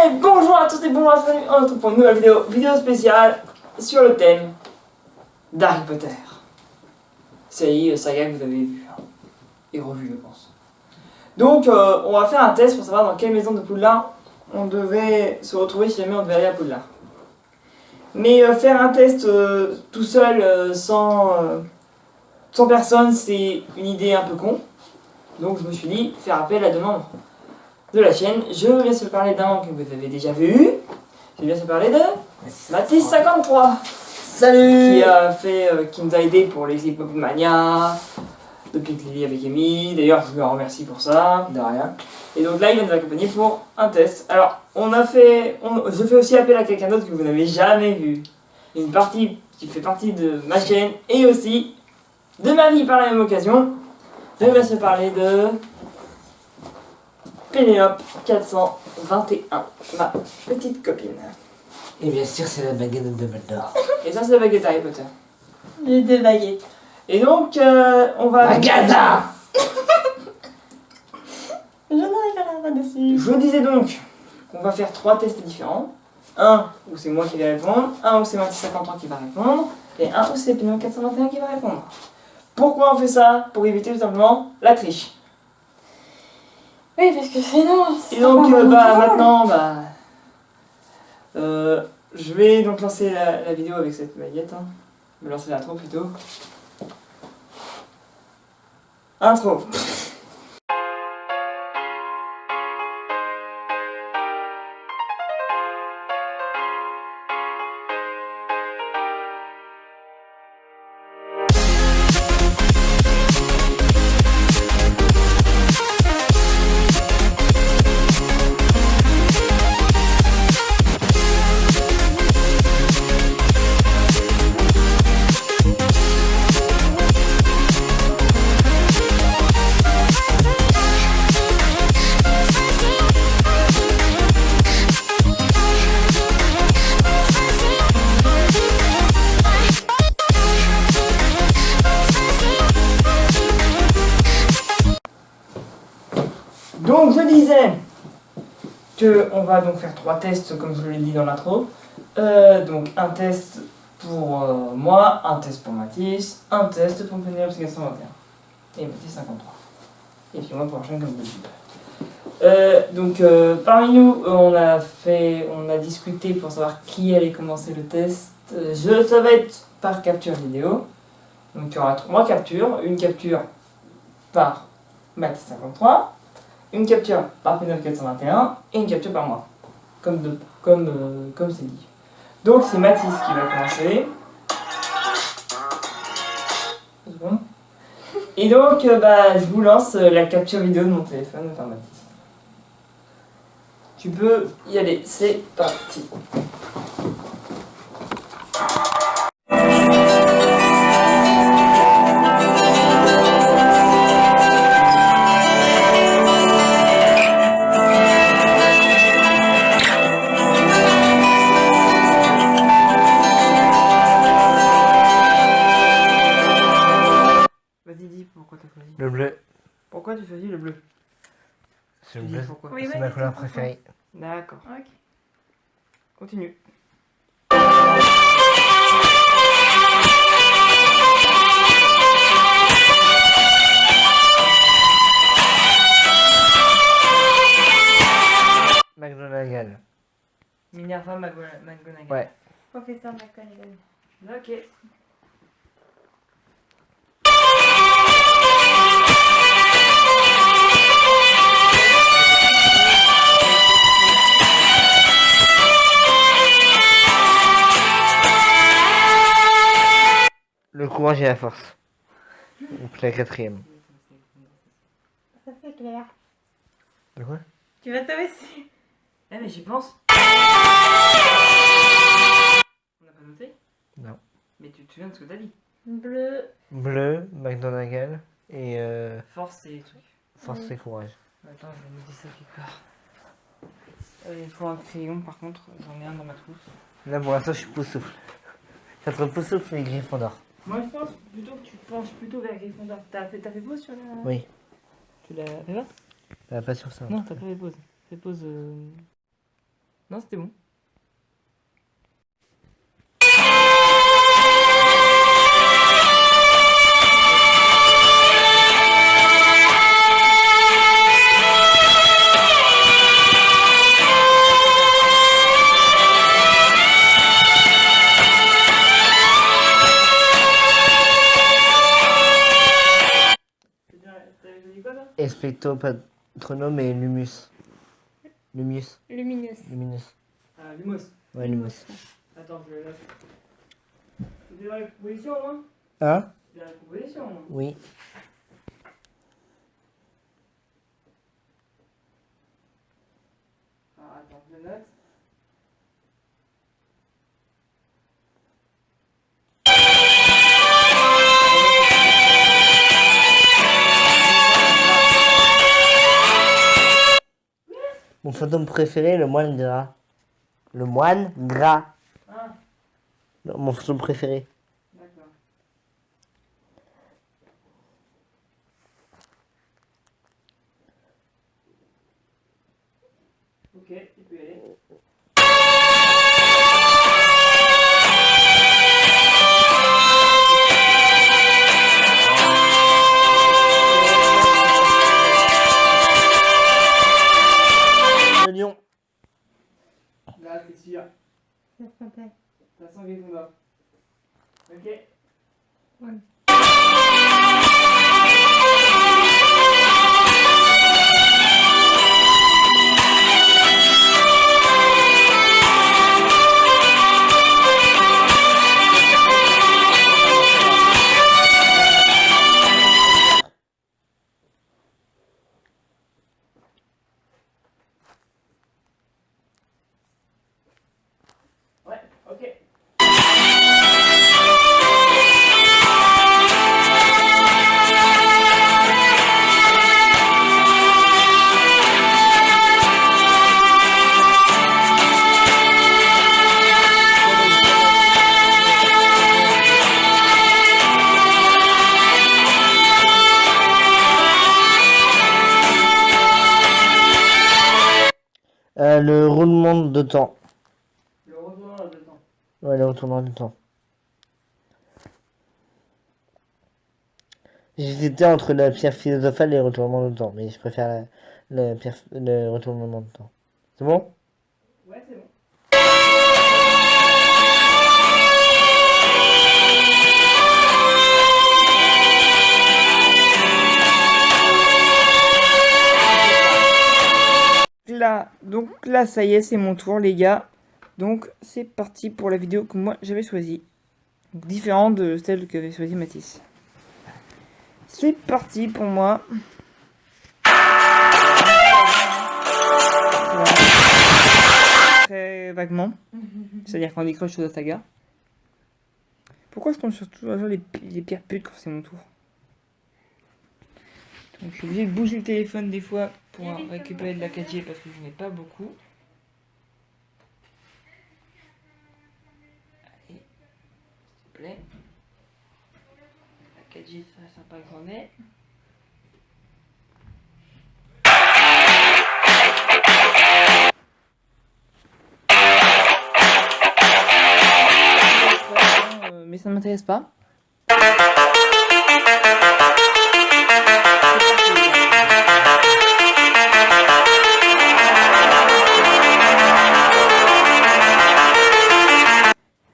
Et bonjour à tous et bonjour à tous, on se retrouve pour une nouvelle vidéo spéciale sur le thème d'Harry Potter. C'est saga que vous avez vu et revu, je pense. Donc on va faire un test pour savoir dans quelle maison de Poudlard on devait se retrouver si jamais on devait aller à Poudlard. Mais faire un test tout seul sans personne, c'est une idée un peu con. Donc je me suis dit faire appel à deux membres de la chaîne. Je vais bien se parler d'un que vous avez déjà vu. Je vais bien se parler de Mathis53. Salut. Qui nous a aidé pour les clips Mania, depuis que Lily avec Amy. D'ailleurs, je le remercie pour ça. De rien. Et donc là, il va nous accompagner pour un test. Alors, je fais aussi appel à quelqu'un d'autre que vous n'avez jamais vu. Une partie qui fait partie de ma chaîne et aussi de ma vie par la même occasion. Je vais bien se parler de Pénélope 421, ma petite copine. Et bien sûr, c'est la baguette de Dumbledore. Et ça, c'est la baguette Harry Potter. Les deux baguettes. Et donc, on va... Agatha. J'en ai pas dessus. Je vous disais donc qu'on va faire 3 tests différents. Un où c'est moi qui vais répondre, un où c'est Mathis53 qui va répondre, et un où c'est Pénélope 421 qui va répondre. Pourquoi on fait ça? Pour éviter tout simplement la triche. Oui, parce que sinon. Et donc, maintenant, je vais donc lancer la vidéo avec cette baguette. Hein. Je vais lancer l'intro plutôt. Intro. Donc je disais qu'on va donc faire 3 tests comme je l'ai dit dans l'intro. Donc un test pour moi, un test pour Mathis, un test pour Pénélope 421 et Mathis 53. Et puis moi pour la chaîne comme d'habitude. Parmi nous, on a discuté pour savoir qui allait commencer le test. Ça va être par capture vidéo. Donc il y aura 3 captures, une capture par Mathis 53. Une capture par Pénélope 421 et une capture par moi, comme c'est dit. Donc c'est Mathis qui va commencer. Et donc je vous lance la capture vidéo de mon téléphone par Mathis. Tu peux y aller, c'est parti. Vas-y, dis pourquoi t'as choisi. Le bleu. Pourquoi tu choisis le bleu? C'est le Tu dis bleu. pourquoi. Oui, C'est ouais, ma mais couleur c'est pourquoi. préférée. D'accord. Ok. Continue. McGonagall. Minerva McGonagall. Ouais. Professeur McGonagall. Ok. Le courage et la force. Donc la 4ème. Ça c'est clair. De quoi? Tu vas tomber dessus. Eh mais j'y pense. On n'a pas noté? Non. Mais tu te souviens de ce que t'as dit? Bleu. Bleu, McGonagall et Force et trucs. force et courage. Attends, je vais noter ça quelque part. Il faut un crayon par contre, j'en ai un dans ma trousse. Là pour l'instant je suis poussoufle. Entre poussoufle et Gryffondor. Moi je pense plutôt que tu penches plutôt vers Gryffondor. T'as fait pause sur la... Oui. Tu l'as fait pas? Pas sur ça. Non, t'as pas fait pause. Fais pause... Non, c'était bon. Expecto Patronum et Lumus. Lumius. Lumineuse. Luminus. Ah, Lumos. Ouais, Lumus. Attends, je vais là. C'était dans les propositions, moi Hein? C'était dans les propositions, moi. Oui. Ah, attends, je le note. Mon fantôme préféré, le moine gras. Le moine gras. Ah, Non, mon fantôme préféré. d'accord. Ok, tu peux y aller. Le lion. Là, c'est sûr. Ça sentait. Ça sent qu'il tombe. Ok. Ouais. Ouais, ok. Le roulement de temps. Le retournant de temps. Ouais, le retournement de temps. J'hésitais entre la pierre philosophale et le retournement de temps, mais je préfère le retournement de temps. C'est bon? Ouais, c'est bon. Donc là, ça y est, c'est mon tour, les gars. Donc, c'est parti pour la vidéo que moi j'avais choisie. Donc, différente de celle qu'avait choisie Mathis. C'est parti pour moi. Voilà. Très vaguement. C'est-à-dire qu'on décroche sur la saga. Pourquoi je tombe sur toujours les pires putes quand c'est mon tour? Donc je suis obligé de bouger le téléphone des fois pour récupérer de la 4G parce que je n'en ai pas beaucoup. Allez, s'il te plaît. La 4G, c'est sympa que j'en ai. Mais ça ne m'intéresse pas.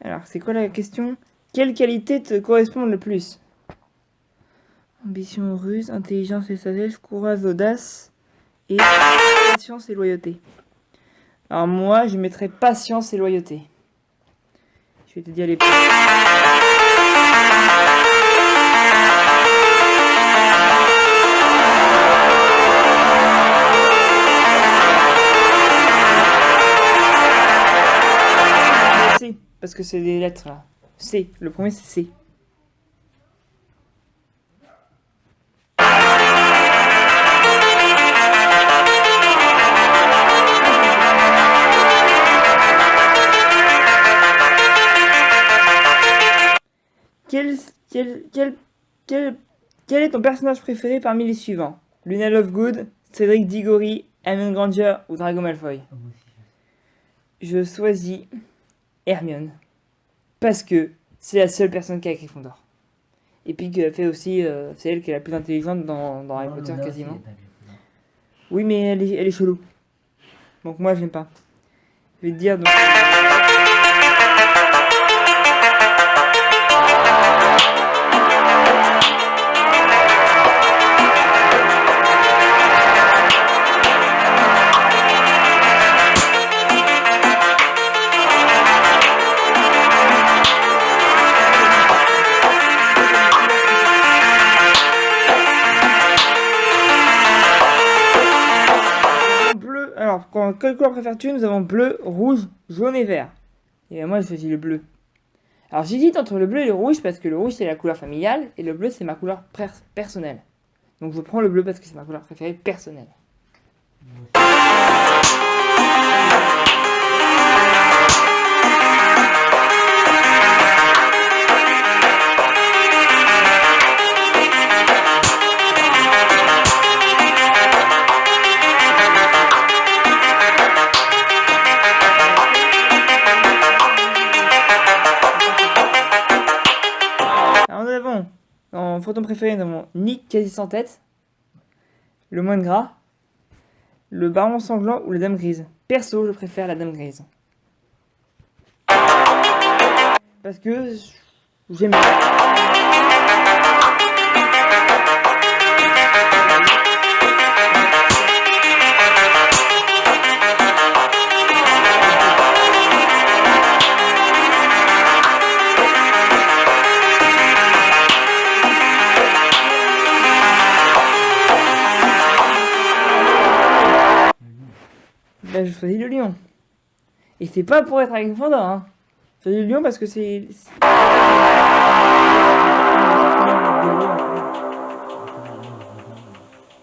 Alors, c'est quoi la question? Quelle qualité te correspond le plus? Ambition, ruse, intelligence et sagesse, courage, audace et patience et loyauté. Alors moi, je mettrais patience et loyauté. Je vais te dire les points. C, parce que c'est des lettres là. C, le premier c'est C. Quel est ton personnage préféré parmi les suivants? Luna Lovegood, Cédric Diggory, Hermione Granger ou Drago Malfoy? je choisis Hermione. Parce que c'est la seule personne qui a Gryffondor. Et puis qu'elle fait aussi, c'est elle qui est la plus intelligente dans Harry Potter quasiment. Oui, mais elle est chelou. Donc moi, je l'aime pas. Je vais te dire donc. Bleu. Alors, quelle couleur préfères-tu? Nous avons bleu, rouge, jaune et vert. Et moi, je choisis le bleu. Alors, j'hésite entre le bleu et le rouge parce que le rouge, c'est la couleur familiale et le bleu, c'est ma couleur personnelle. Donc, je prends le bleu parce que c'est ma couleur préférée personnelle. Alors, nous avons, en photo préférée, nous avons Nick quasi sans tête, le moine gras, le baron sanglant ou la dame grise. Perso, je préfère la dame grise. Parce que j'aime bien. Ben, je choisis le lion. Et c'est pas pour être avec Gryffondor, hein. Je choisis le lion parce que c'est...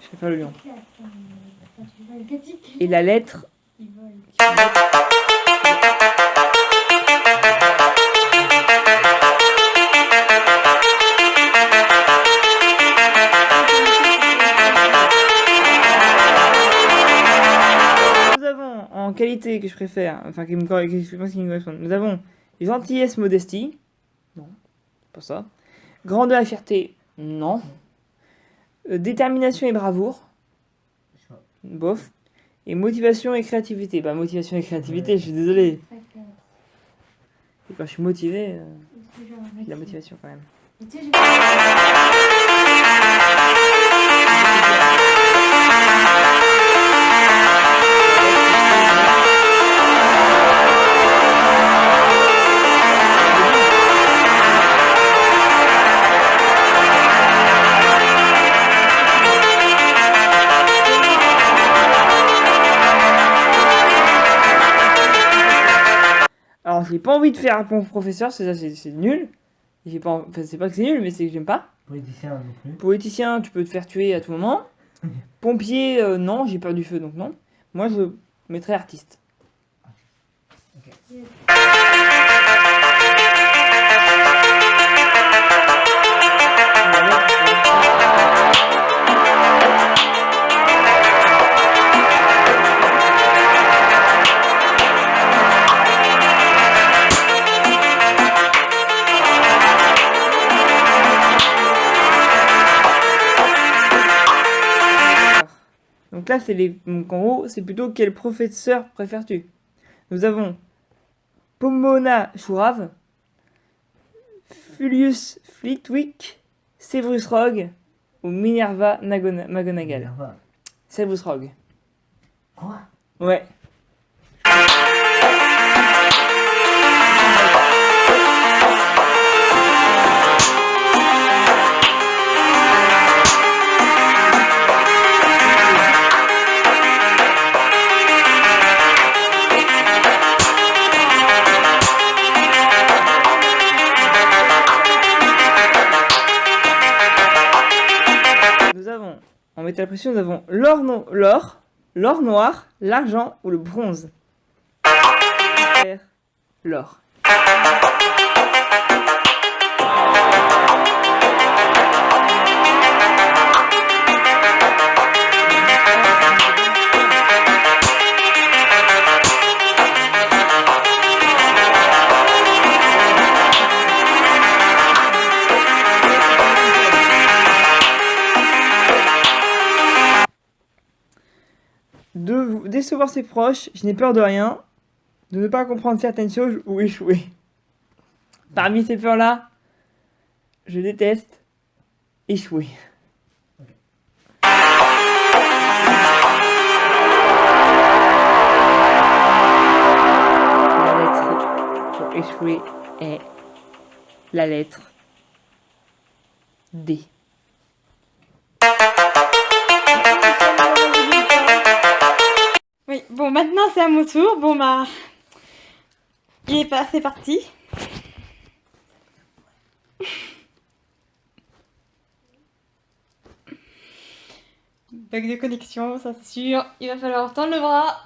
Je préfère le lion. Et la lettre... En qualité que je préfère, enfin qui me correspond, nous avons gentillesse, modestie, non, pas ça. Grandeur et fierté, non. Détermination et bravoure, bof. Et motivation et créativité, bah motivation et créativité, je suis désolé. Et quand je suis motivé, j'ai la motivation quand même. Alors, j'ai pas envie de faire un professeur, c'est nul. J'ai pas, enfin, c'est pas que c'est nul, mais c'est que j'aime pas. Politicien non plus. Politicien, tu peux te faire tuer à tout moment. Pompier, non, j'ai peur du feu, donc non. Moi, je mettrais artiste. Okay. Donc là, donc en gros, c'est plutôt quel professeur préfères-tu? Nous avons Pomona Chourave, Fullius Flitwick, Severus Rogue ou Minerva McGonagall. Minerva. Severus Rogue. Quoi? Ouais. Nous avons, en métal précieux, nous avons l'or noir, l'argent ou le bronze. Je préfère l'or. de décevoir ses proches, je n'ai peur de rien, de ne pas comprendre certaines choses ou échouer. Parmi ces peurs-là, je déteste échouer. La lettre pour échouer est la lettre D. Oui, bon, maintenant c'est à mon tour. Bon, bah. C'est parti. Bug de connexion, ça c'est sûr. Il va falloir tendre le bras.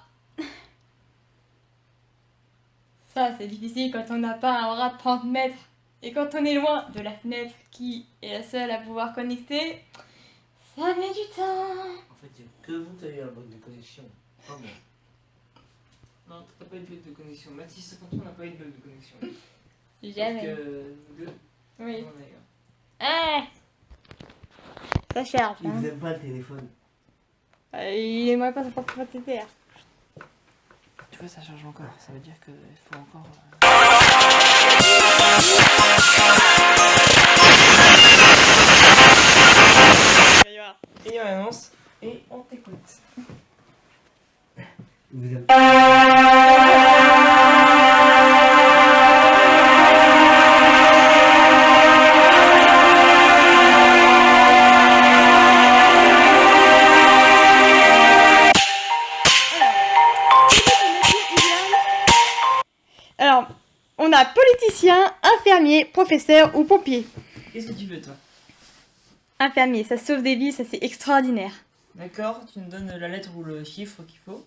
Ça, c'est difficile quand on n'a pas un bras de 30 mètres. Et quand on est loin de la fenêtre qui est la seule à pouvoir connecter, ça met du temps. En fait, il n'y a que vous qui avez un bug de connexion. Pas moi. Non, t'as pas eu de bug de connexion. Mathis, quand on n'a pas eu de bug de connexion. Jamais. Parce que nous deux, Oui. on a eu. Ah, ça charge. Il Hein. vous aime pas le téléphone. Il aimerait pas sa propre TTR. Tu vois, ça charge encore. Ça veut dire qu'il faut encore. Et on annonce. Et on t'écoute. Il vous aime Alors, on a politicien, infirmier, professeur ou pompier. Qu'est-ce que tu veux, toi? Infirmier, ça sauve des vies, ça c'est extraordinaire. D'accord, tu me donnes la lettre ou le chiffre qu'il faut.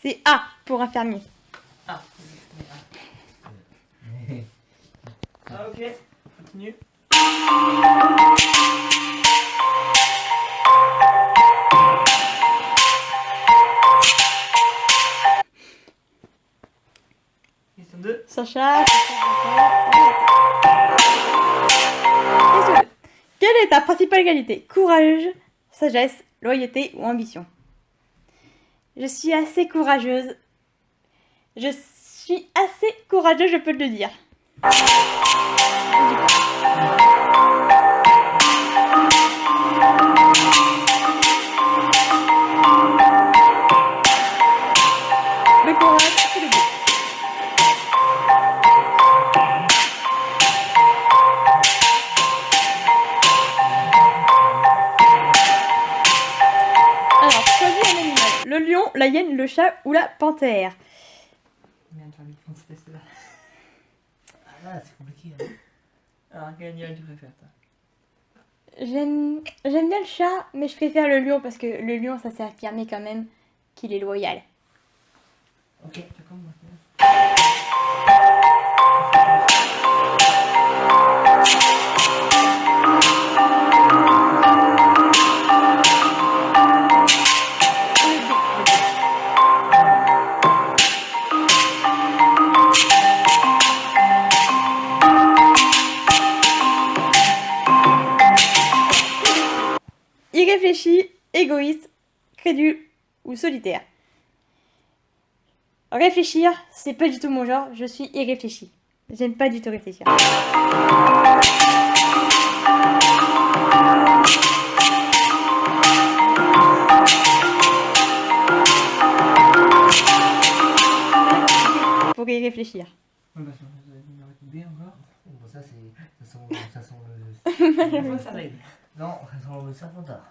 C'est A pour infirmier. Ah, ah ok, continue. Question 2. Sacha. Question 2. Quelle est ta principale qualité? Courage, sagesse, loyauté ou ambition? Je suis assez courageuse. Je suis assez courageuse, je peux te le dire. Le courage, c'est le but. Alors, choisis un animal. Le lion, la hyène, le chat ou la panthère. Merde, j'ai envie de prendre ce test-là. Ah là, c'est compliqué. Hein. Alors, quel animal tu préfères, toi? J'aime bien le chat, mais je préfère le lion parce que le lion, ça s'est affirmé quand même qu'il est loyal. Ok, tu comme maintenant. Irréfléchi, égoïste, crédule ou solitaire. Réfléchir, c'est pas du tout mon genre, je suis irréfléchi. J'aime pas du tout réfléchir. Pour y réfléchir. Ouais, bah, ça va être numéro B encore. Bon, ça, ça sent le... Ça règle. Non, ça sent le serpentard.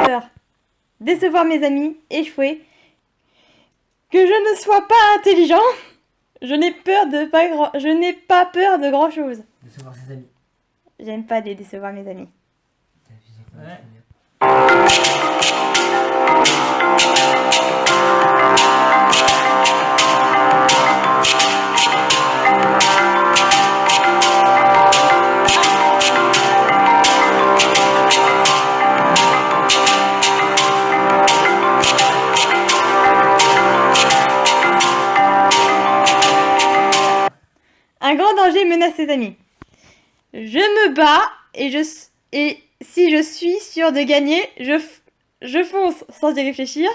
Peur. Décevoir mes amis, échouer. Que je ne sois pas intelligent. Je n'ai pas peur de grand chose. Décevoir ses amis. J'aime pas les décevoir mes amis. T'as vu, c'est comment Ouais. tu fais bien. danger menace ses amis. Je me bats et si je suis sûr de gagner, je fonce sans y réfléchir.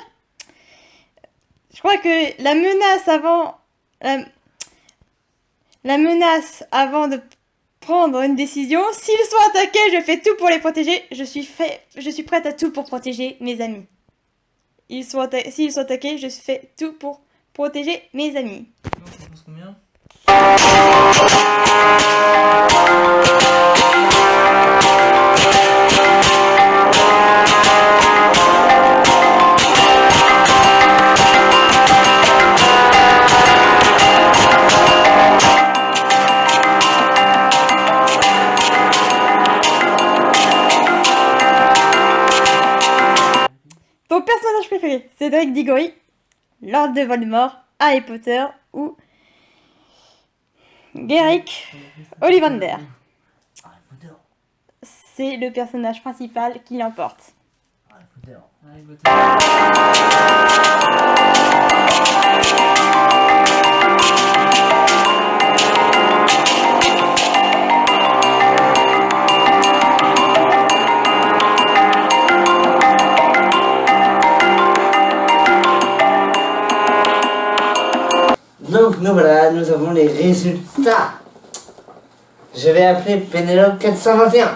Je crois que la menace avant de prendre une décision. S'ils sont attaqués, je fais tout pour les protéger. Je suis prête à tout pour protéger mes amis. S'ils sont attaqués, je fais tout pour protéger mes amis. On pense combien? Ton personnage préféré, Cédric Diggory, Lord de Voldemort, Harry Potter ou Garrick Ollivander. C'est le personnage principal qui l'emporte. Harry Potter. Donc nous voilà, nous avons les résultats. Je vais appeler Pénélope 421.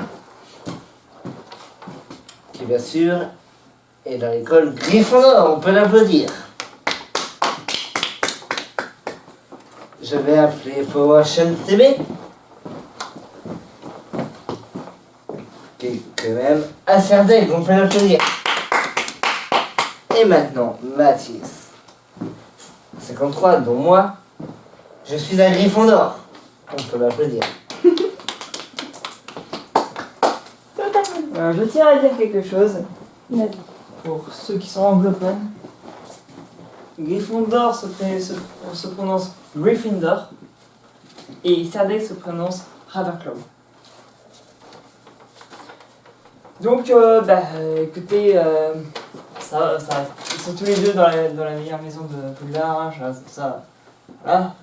Qui bien sûr est dans l'école Gryffondor, on peut l'applaudir. Je vais appeler Potion TB. Qui est quand même assez intègre, on peut l'applaudir. Et maintenant, Mathis. 53, dont moi, je suis un Gryffondor. On peut m'applaudir. Je tiens à dire quelque chose pour ceux qui sont anglophones. Gryffondor se prononce Gryffindor et Cédric se prononce Ravenclaw. Donc, écoutez, ils sont tous les deux dans la meilleure maison de Poudlard, hein, ça, voilà.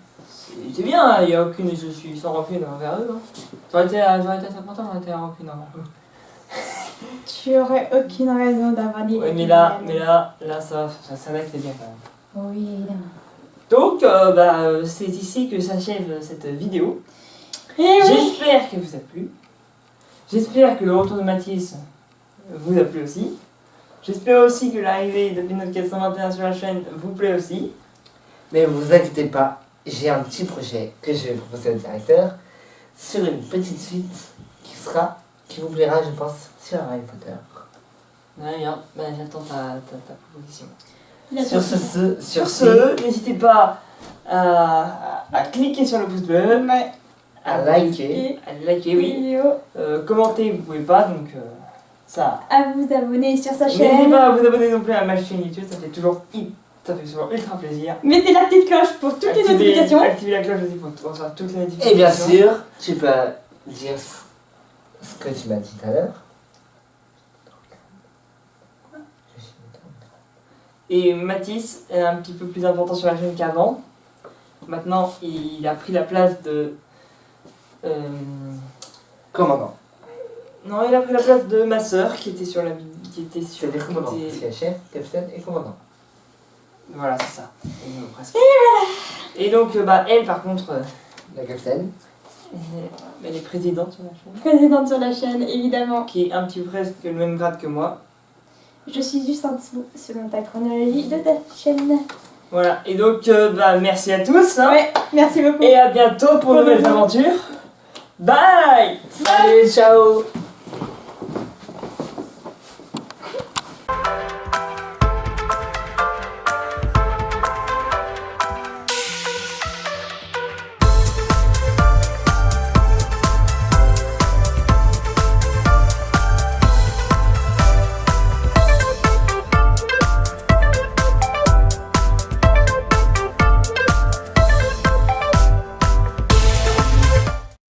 C'est bien, hein, il n'y a aucune, je suis sans rancune envers eux. Hein. J'aurais été important, j'aurais été rancune envers eux. Tu aurais aucune raison d'avoir dit. Ouais, mais là, ça va être bien quand même. Oui, évidemment. Donc, c'est ici que s'achève cette vidéo. Et oui. J'espère qu'elle vous a plu. J'espère que le retour de Mathis vous a plu aussi. J'espère aussi que l'arrivée de Pinot 421 sur la chaîne vous plaît aussi. Mais vous inquiétez pas, j'ai un petit projet que je vais proposer au directeur sur une petite suite qui vous plaira, je pense, sur Harry Potter. Ouais, bien, j'attends ta proposition. Sur Sur ce, n'hésitez pas à cliquer sur le pouce bleu, à liker. Oui. Commenter, vous pouvez pas, donc ça. À vous abonner sur sa N'hésitez chaîne. pas à vous abonner non plus à ma chaîne YouTube, ça fait toujours ultra plaisir. Mettez la petite cloche pour toutes les notifications. Activez la cloche aussi pour recevoir toutes les notifications. Et bien sûr, tu peux dire ce que tu m'as dit tout à l'heure. Et Mathis est un petit peu plus important sur la chaîne qu'avant. Maintenant, il a pris la place de... Commandant. Non, il a pris la place de ma sœur qui était sur la... C'est-à-dire commandant. C'est chef, capitaine et commandant. Voilà, c'est ça. Presque. Et donc, elle, par contre... La capitaine. Elle est présidente sur la chaîne. Présidente sur la chaîne, évidemment. Qui est un petit peu presque le même grade que moi. Je suis juste en dessous, selon ta chronologie de ta chaîne. Voilà, et donc, merci à tous. Hein. Ouais, merci beaucoup. Et à bientôt pour de nouvelles aventures. Bye. Salut, ciao.